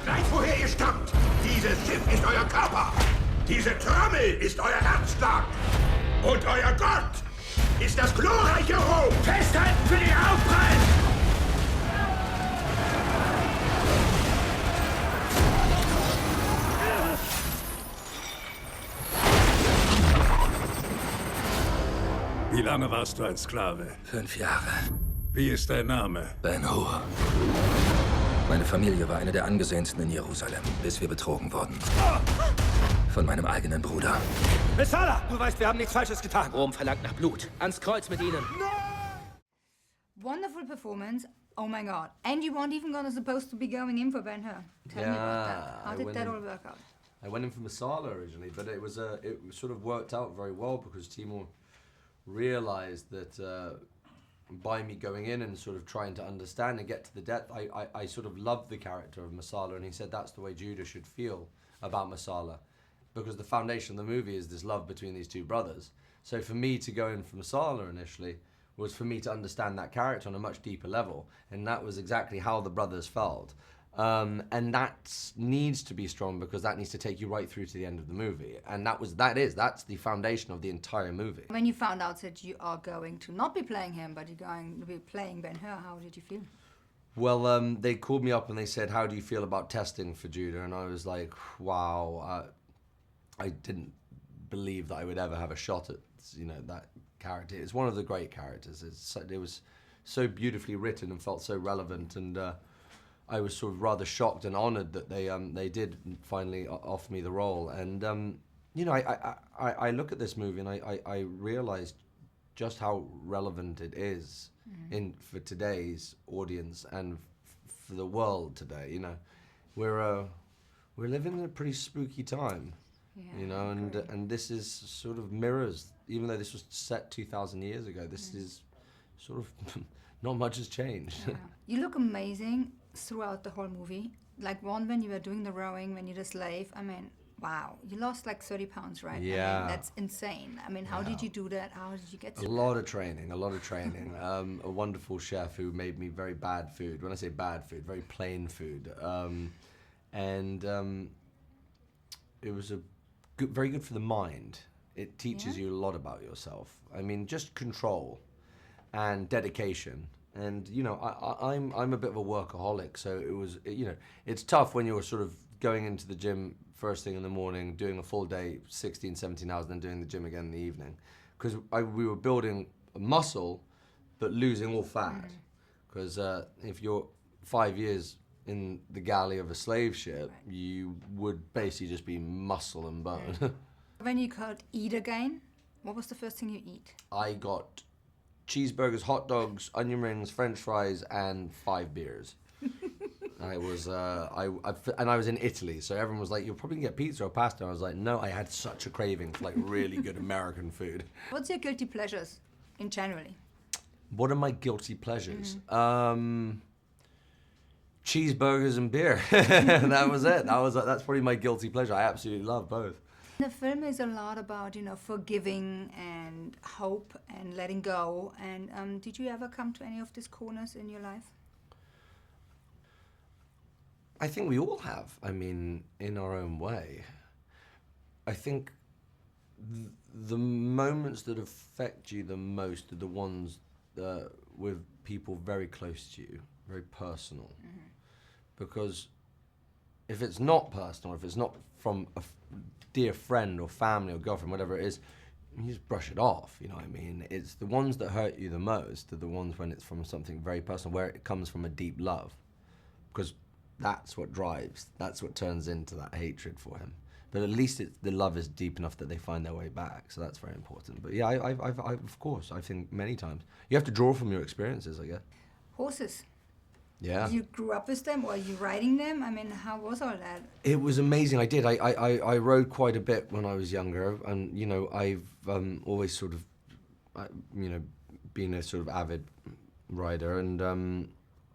gleich woher ihr stammt. Dieses Schiff ist euer Körper. Diese Trommel ist euer Herzschlag. Und euer Gott ist das glorreiche Rom. Festhalten für den Aufprall! Wie lange warst du ein Sklave? 5 Jahre. Wie ist dein Name? Ben Hur. Meine Familie war eine der angesehensten in Jerusalem, bis wir betrogen wurden. Von meinem eigenen Bruder. Messala! Du weißt, wir haben nichts Falsches getan. Rom verlangt nach Blut. Ans Kreuz mit ihnen. Wonderful performance. Oh my God. And you weren't even supposed to be going in for Ben-Hur. Tell me about that. How did that all work out? I went in for Messala originally, but it sort of worked out very well because Timur realized that by me going in and sort of trying to understand and get to the depth, I sort of loved the character of Messala, and he said that's the way Judah should feel about Messala, because the foundation of the movie is this love between these two brothers. So for me to go in for Messala initially was for me to understand that character on a much deeper level, and that was exactly how the brothers felt. And that needs to be strong because that needs to take you right through to the end of the movie. And that's the foundation of the entire movie. When you found out that you are going to not be playing him, but you're going to be playing Ben-Hur, how did you feel? Well, they called me up and they said, how do you feel about testing for Judah? And I was like, wow, I didn't believe that I would ever have a shot at, that character. It's one of the great characters. It was so beautifully written and felt so relevant, and I was sort of rather shocked and honoured that they did finally offer me the role. And I look at this movie and I realised just how relevant it is for today's audience and for the world today. We're living in a pretty spooky time, and this is sort of mirrors. Even though this was set 2,000 years ago, this is sort of not much has changed. Yeah. You look amazing throughout the whole movie. Like when you were doing the rowing, when you're the slave, I mean, wow, you lost like 30 pounds, right? Yeah. I mean, that's insane. I mean, how did you do that? How did you get to A lot of training. A wonderful chef who made me very bad food. When I say bad food, very plain food. It was very good for the mind. It teaches you a lot about yourself. I mean, just control and dedication. And I'm a bit of a workaholic, so it was it's tough when you're sort of going into the gym first thing in the morning, doing a full day, 16, 17 hours, and then doing the gym again in the evening, because we were building muscle but losing all fat. Because if you're 5 years in the galley of a slave ship, you would basically just be muscle and bone. When you could eat again, what was the first thing you eat? I got cheeseburgers, hot dogs, onion rings, French fries, and 5 beers. I was in Italy, so everyone was like, "You'll probably get pizza or pasta." I was like, "No, I had such a craving for like really good American food." What's your guilty pleasures in generally? What are my guilty pleasures? Cheeseburgers and beer. That was it. That's probably my guilty pleasure. I absolutely love both. The film is a lot about, forgiving and hope and letting go. And did you ever come to any of these corners in your life? I think we all have. I mean, in our own way. I think the moments that affect you the most are the ones with people very close to you, very personal. Because if it's not personal, if it's not from a dear friend or family or girlfriend, whatever it is, you just brush it off, you know what I mean? It's the ones that hurt you the most are the ones when it's from something very personal, where it comes from a deep love. Because that's what drives, that's what turns into that hatred for him. But at least the love is deep enough that they find their way back, so that's very important. But yeah, I've of course, I think many times. You have to draw from your experiences, I guess. Horses. Yeah. You grew up with them, or are you riding them? I mean, how was all that? It was amazing. I did. I rode quite a bit when I was younger, and I've always sort of, been a sort of avid rider, and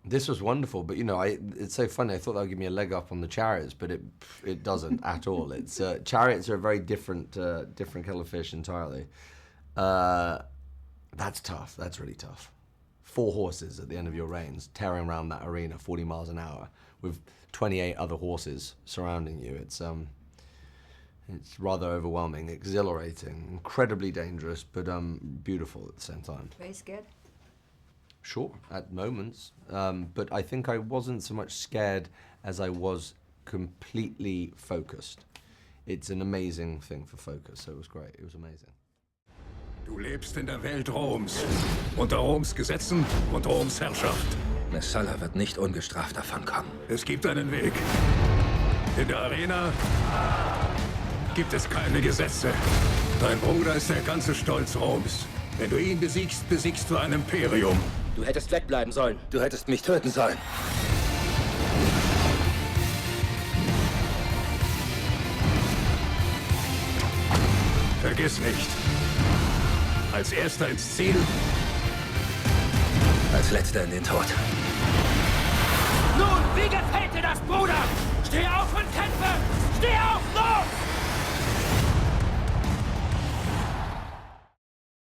this was wonderful. But it's so funny. I thought that would give me a leg up on the chariots, but it doesn't at all. It's chariots are a very different kettle of fish entirely. That's tough. That's really tough. 4 horses at the end of your reins, tearing around that arena 40 miles an hour with 28 other horses surrounding you. It's rather overwhelming, exhilarating, incredibly dangerous, but beautiful at the same time. Very scared? Sure, at moments. But I think I wasn't so much scared as I was completely focused. It's an amazing thing for focus, so it was great. It was amazing. Du lebst in der Welt Roms. Unter Roms Gesetzen und Roms Herrschaft. Messala wird nicht ungestraft davonkommen. Es gibt einen Weg. In der Arena gibt es keine Gesetze. Dein Bruder ist der ganze Stolz Roms. Wenn du ihn besiegst, besiegst du ein Imperium. Du hättest wegbleiben sollen. Du hättest mich töten sollen. Vergiss nicht. Als Erster ins Ziel. Als Letzter in den Tod.